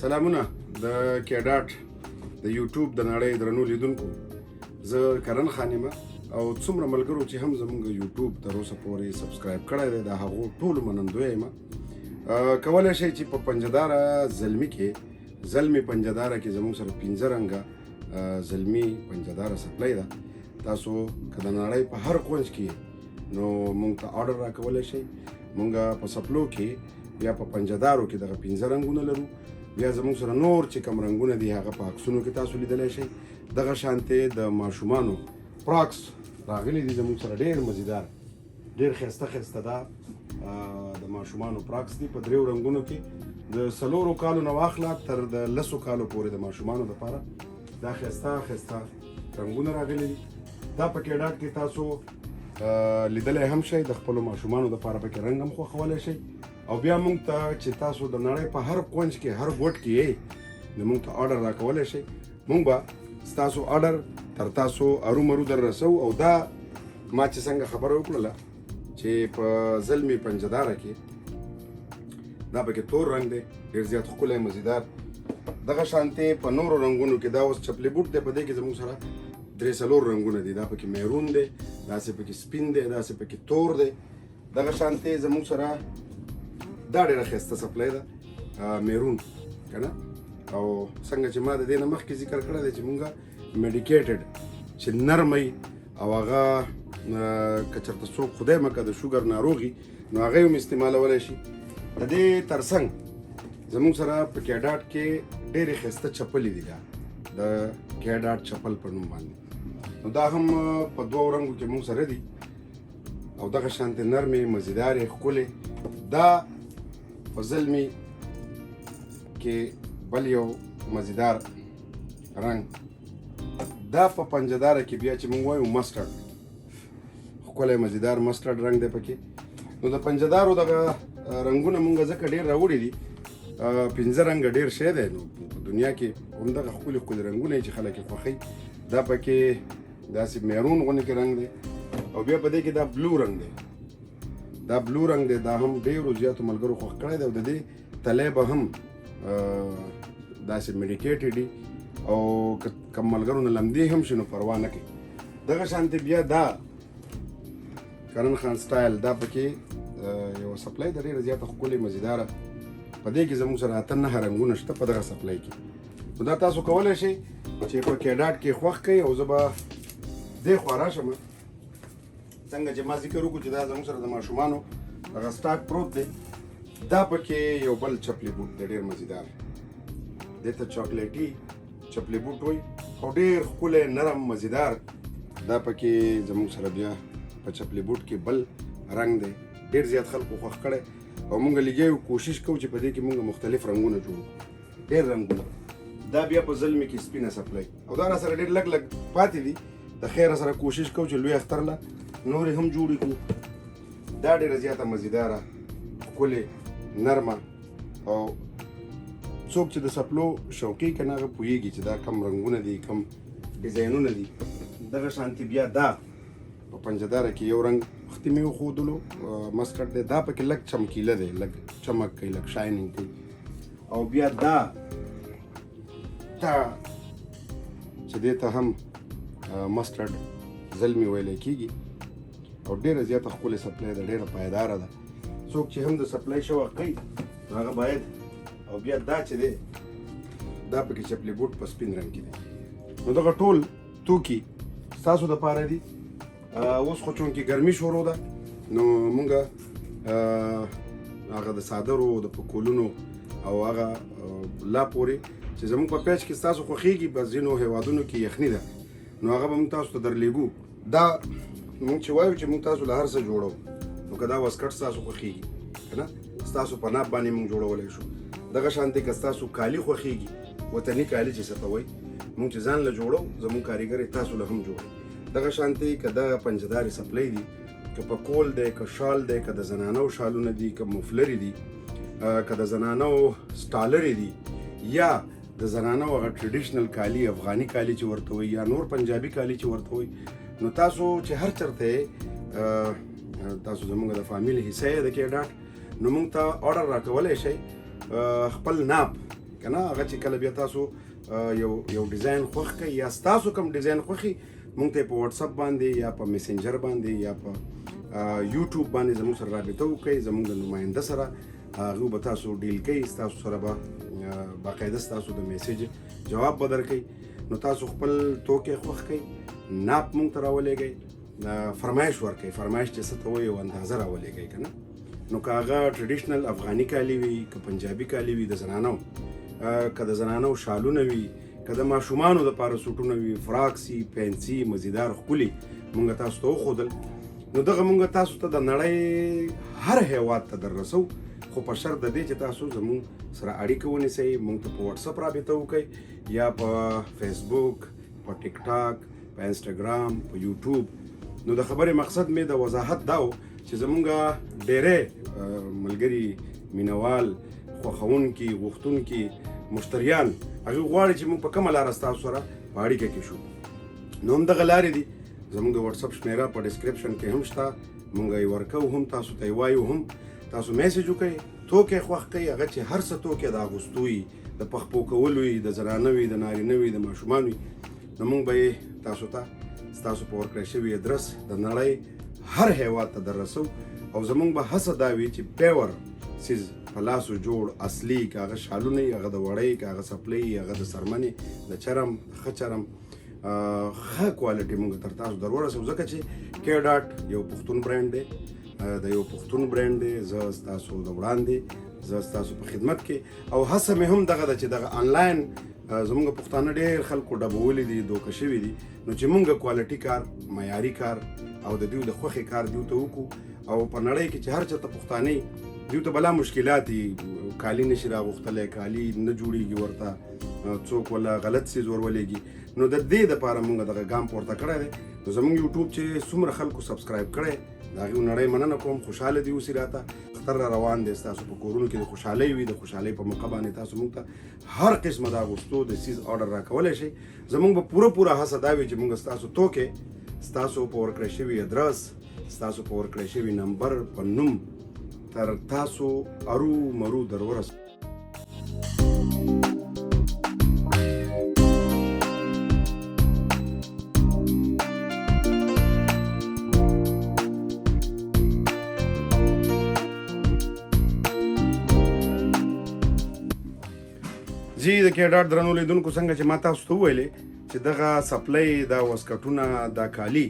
سلامونه د کېډاټ د یوټیوب د نړۍ درنو لیدونکو زه کرن خان یم او څومره ملګرو چې هم زموږ یوټیوب تر اوسه پورې سبسکرایب کړی دی د هغو ټولو منندوی یم. کولی شئ چې په پنجداره زلمي کې زلمي پنجداره کې زموږ سره 15 رنګه زلمي پنجداره سپلای ده. تاسو که د نړۍ په هر کونج کې نو مونږ ته آرډر راکولی شئ. مونږ په سپلو کې بیا په پنجدارو کې دغه 15 رنګونه لرو. بیا زموږ سره نور چې کوم رنګونه دي هغه په عکسونو کې تاسو لیدلی شئ. دغه شانتې د ماشومانو پراکس راغلي دي زموږ سره ډېر مزیدار ډېر ښایسته ده. د ماشومانو پراکس دي په 3 رنګونو کې د 4 کالو نه واخله تر د 10 کالو پورې د ماشومانو لپاره دا ښایسته رنګونه راغلي دي. دا په کېډاټ کې تاسو لیدلی هم شئ. د خپلو ماشومانو لپاره پکې رنګ هم خوښولی شئ. او بیا مونږ ته چې تاسو د نړۍ په هر کونج کې هر ګوټ کې یې نو مونږ ته آرډر راکولی شئ. مونږ به ستاسو آرډر تر تاسو ارومرو در رسو. او دا ما چې څنګه خبره وکړله چې په زلمي پنجداره کې دا پکې تور رنګ دی ډېر زیات ښکلی مزیدار. دغه شانتې په نورو رنګونو کې دا اوس چپلي بوټ دی. په دې کې زموږ سره 3-4 رنګونه دي. دا پکې میرون دی، داسې پکې سپین دی، داسې پکې تور دی. دغه شانتې زموږ سره دا ډېره ښایسته سپلای ده میرون که نه. او څنګه چې ما د دې نه مخکې ذکر کړی دی چې مونږه میډیکیټډ چې نرمۍ او هغه که چېرته څوک خدای مکه د شوګر ناروغي نو هغه هم استعمالولی شي. د دې ترڅنګ زموږ سره په کېډاټ کې ډېرې ښایسته چپلې دي. دا د کېډاټ چپل په نوم باندې نو دا هم په 2 رنګو کې مونږ سره دي. او دغه شانتې نرمې مزیدارې ښکلې. دا په زلمي کې بل یو مزیدار رنګ. دا په پنجداره کې بیا چې موږ وایو مسټرډ ښکلی مزیدار مسټرډ رنګ دی پکې. نو د پنجدارو دغه رنګونه موږ ځکه ډېر راوړي دي 15 رنګه ډېر شی دی. نو په دنیا کې همدغه ښکلي رنګونه چې خلک یې خوښوي. دا پکې داسې میرون غوندې کې رنګ دی. او بیا په دې کې دا بلو رنګ دی. دا بلو رنګ دی. دا هم ډېرو زیاتو ملګرو خوښ کړی دی. او د دې تلی به هم داسې میډیکیټډ وي او کم ملګرو نه لمدې هم شي نو پروا نه کوي. دغه شانتې بیا دا کرن خان سټایل دا پکې یو سپلای د ډېره زیاته ښکلې مزیداره. په دې کې زموږ سره 8-9 رنګونه شته په دغه سپلای کې. نو دا تاسو کولی شئ چې په کېډاټ کې خوښ کړئ. او زه به دې خوا راشم څنګه چې ما ذکر وکړو چې دا زموږ سره د ماشومانو هغه سټاک پروت دی. دا پکې یو بل چپلي بوټ دی ډېر مزیدار. دې ته چاکلیټي چپلي بوټ وایي او ډېر ښکلی نرم مزیدار. دا پکې زموږ سره بیا په چپلي بوټ کې بل رنګ دی ډېر زیات خلکو خوښ کړی. او مونږ لګیا کوشش کوو چې په دې کې مونږ مختلف رنګونه جوړو ډېر رنګونه. دا بیا په زلمي کې سپینه سپلای. او دا را سره ډېر لږ پاتې دي. د خیره سره کوشش کوو چې لوی اختر له نورې هم جوړې کړو. دا ډېره زیاته مزیداره ښکلې نرمه. او څوک چې د سپلو شوقي که نه هغه پوهېږي چې دا کم رنګونه دي کم ډیزاینونه دي. دغه شانتې بیا دا په پنجداره کې یو رنګ مخکې مې وښودلو مسټرډ دی. دا پکې لږ چمکیله دی لږ چمک کوي لږ شاینینګ کوي. او بیا دا چې دې ته هم مسټرډ زلمي ویلی کېږي. او ډېره زیاته ښکلې سپلای ده ډېره پایداره ده. څوک چې هم د سپلای شوق کوي نو هغه باید. او بیا دا چې دی دا پکې چپلي بوټ په سپین رنګ کې دی. نو دغه ټول توکي ستاسو دپاره دي. اوس خو چونکې ګرمي شروع ده نو مونږ هغه د څادرو د پکولونو او هغه لا پورې چې زموږ په پیچ کې ستاسو خوښېږي په ځینو هیوادونو کې یخني ده نو هغه به مونږ تاسو ته درلیږو. دا مونږ چې وایو چې مونږ تاسو له هر څه جوړو نو که دا واسکټ ستاسو خوښېږي که نه ستاسو په ناپ باندې مونږ جوړولی شو. دغه شانتې که ستاسو کالي خوښېږي وطني کالي چې څه ته وایي مونږ چې ځان له جوړو زموږ کاریګر یې تاسو له هم جوړوي. دغه شانتې که دا پنجدارې سپلای دي که پکول دی که شال دی که د زنانو شالونه دي که مفلرې دي که د زنانو سټالرې دي یا د زنانو هغه ټریډیشنل کالي افغاني کالي چې ورته وایي یا نور پنجابي کالي چې ورته وایي. نو تاسو چې هر چېرته تاسو زموږ د فامیل حصه یې د کېډاټ نو مونږ ته آرډر راکولی شئ. خپل ناپ کنه هغه چې کله بیا تاسو یو ډیزاین خوښ کړئ یا ستاسو کوم ډیزاین خوښي مونږ ته په واتس اپ باندې یا په میسنجر باندې یا په یوټیوب باندې زموږ سره رابطه وکړئ زموږ د نماینده سره هغه به تاسو ډیل کوي ستاسو سره به باقاعده ستاسو د میسج جواب به درکوي نو تاسو خپل توکي خوښ کړئ ناپ مونږ ته راولېږئ فرمایش ورکړئ فرمایش چې څه ته وایي یو اندازه راولېږئ که نه نو که هغه ټریډیشنل افغاني کالي وي که پنجابي کالي وي د زنانو که د زنانو شالونه وي که د ماشومانو دپاره سوټونه وي فراکسي پینسي مزیدار ښکلي مونږ تاسو ته وښودل نو دغه مونږ تاسو ته د نړۍ هر هیواد ته در رسو خو په شرط د دې چې تاسو زموږ سره اړیکه ونیسئ مونږ ته په واتس اپ رابطه وکړئ یا په فیسبوک په ټیک ټاک په انسټاګرام په یوټیوب نو د خبرې مقصد مې د وضاحت دا و چې زمونږ ډېری ملګري مینوال خوښونکي غوښتونکي مشتریان هغوی غواړي چې موږ په کومه لاره ستاسو سره په اړیکه کې شو نو همدغه لارې دي زموږ د واتساپ شمیره په ډسکرپشن کې هم شته موږ یې ورکوو هم تاسو ته یې وایو هم تاسو میسج وکړئ توکي خوښ کړئ هغه چې هر څه توکي د اغوستو وي د پخپو کولو وي د زنانه وي د نارینه وي د ماشومان وي نو موږ به یې تاسو ته ستاسو په ورکړی شوي ادرس د نړۍ هر هیواد ته در رسو او زموږ به هڅه دا وي چې پیور سیز په لاسو جوړ اصلي که هغه شالونه هغه د وړۍ که هغه څپلۍ هغه د څرمنې د چرم ښه چرم ښه کوالټي موږ تر تاسو در ورسوو ځکه چې کې ډاټ یو پښتون برانډ دی د یو پښتون برانډ دی زه ستاسو د وړاندې زه ستاسو په خدمت کې او هڅه مې هم دغه ده چې دغه آنلاین زموږ پښتانه ډېر خلکو ډبولي دي دوکه شوي دي نو چې موږ کوالټي کار معیاري کار او د دوی د خوښې کار دوی ته وکړو او په نړۍ کې چې هر چېرته پښتانه دوی ته بلا مشکلات دي کالي نشي راغوښتلی کالي نه جوړېږي ورته څوک ولا غلط څیز ورولېږي نو د دې دپاره موږ دغه ګام پورته کړی دی نو زموږ یوټیوب چې څومره خلکو سبسکرایب کړی د هغې نړۍ مننه کوم خوشحاله دي اوسي راته اختر را روان دی ستاسو په کورونو کې د خوشحالۍ وي د خوشحالۍ په موقع باندې تاسو موږ ته هر قسمه د اغوستو د څیز آرډر راکولی شئ زموږ به پوره هڅه دا وي چې موږ ستاسو توکې ستاسو په ورکړی شوي ادرس ستاسو په ورکړی شوي نمبر په نوم تر تاسو ارو مرو در ورسوو جی د کې ډاټ درنو لیدونکو څنګه چې ما تاسو ته وویلې چې دغه سپلۍ دا واسکټونه دا کالي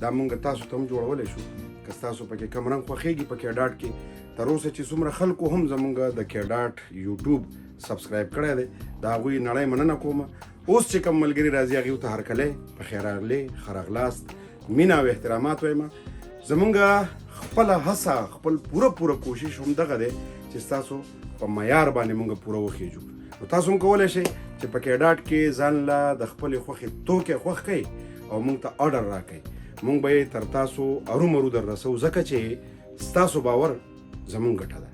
دا مونږ تاسو ته هم جوړولی شو که ستاسو پکې کوم رنګ خوښېږي په کې ډاټ کې تر اوسه چې څومره خلکو هم زمونږ د کې ډاټ یوټیوب سبسکرایب کړی دی د هغوی نړۍ مننه کوم اوس چې کوم ملګري راځي هغوی ته هرکلی په خیر راغلی ښه راغلاست مینه او احترامات وایم زمونږ خپله هڅه خپل پوره کوشش هم دغه دی چې ستاسو په معیار باندې مونږ پوره وخیږو نو تاسو هم کولی شئ چې په کې ډاټ کې ځان له د خپلې خوښې توکې خوښ کړئ او موږ ته آرډر راکړئ موږ به یې تر تاسو ارومرو در رسو ځکه چې ستاسو باور زموږ ګټه ده